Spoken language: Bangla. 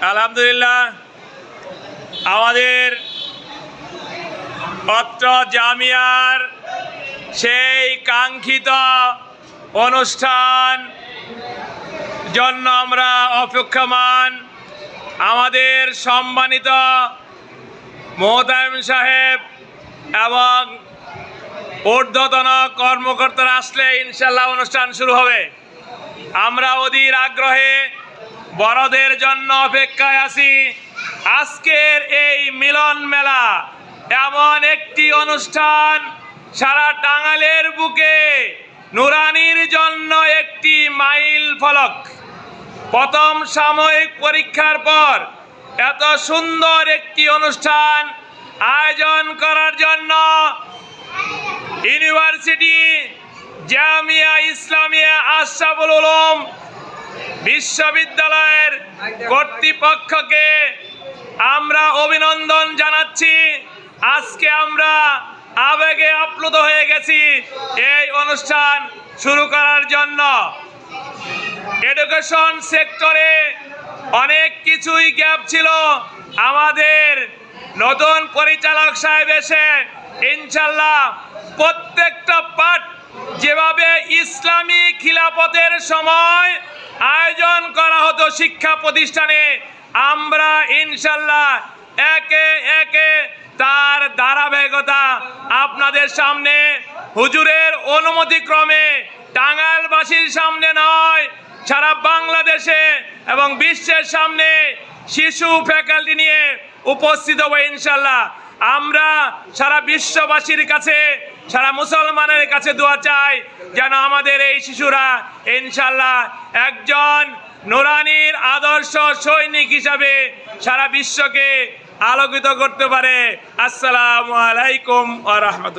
আলহামদুলিল্লাহ, আমাদের অত্র জামিয়ার সেই কাঙ্ক্ষিত অনুষ্ঠান জন্য আমরা অপেক্ষমান। আমাদের সম্মানিত মোহতামিম সাহেব এবং ঊর্ধ্বতন কর্মকর্তারা আসলে ইনশাল্লাহ অনুষ্ঠান শুরু হবে। আমরা অধীর আগ্রহে বড়দের জন্য অপেক্ষায় আছি। আজকের এই মিলন মেলা এমন একটি অনুষ্ঠান, সারা টাঙ্গাইলের বুকে নুরানির জন্য একটি মাইল ফলক। প্রথম সাময়িক পরীক্ষার পর এত সুন্দর একটি অনুষ্ঠান আয়োজন করার জন্য ইউনিভার্সিটি জামিয়া ইসলামিয়া আশরাফুল উলুম বিশ্ববিদ্যালয়ের কর্তৃপক্ষকে আমরা অভিনন্দন জানাচ্ছি। আজকে আমরা আবেগে আপ্লুত হয়ে গেছি এই অনুষ্ঠান শুরু করার জন্য। এডুকেশন সেক্টরে অনেক কিছুই গ্যাপ ছিল। আমাদের নতুন পরিচালক সাহেব এসে ইনশাল্লাহ প্রত্যেকটা পাঠ যেভাবে ইসলামী খিলাফতের সময় আয়োজন করা হতো শিক্ষা প্রতিষ্ঠানে, আমরা ইনশাল্লাহ একে একে তার ধারাবাহিকতা আপনাদের সামনে হুজুরের অনুমতিক্রমে টাঙ্গাইলবাসীর সামনে নয়, সারা বাংলাদেশে এবং বিশ্বের সামনে শিশু ফ্যাকাল্টি নিয়ে উপস্থিত হবো ইনশাল্লাহ। আমরা সারা বিশ্ববাসীর কাছে, সারা মুসলমানের কাছে দোয়া চাই যেন আমাদের এই শিশুরা ইনশাল্লাহ একজন নুরানির আদর্শ সৈনিক হিসাবে সারা বিশ্বকে আলোকিত করতে পারে। আসসালামু আলাইকুম ওয়া রাহমাতুল্লাহ।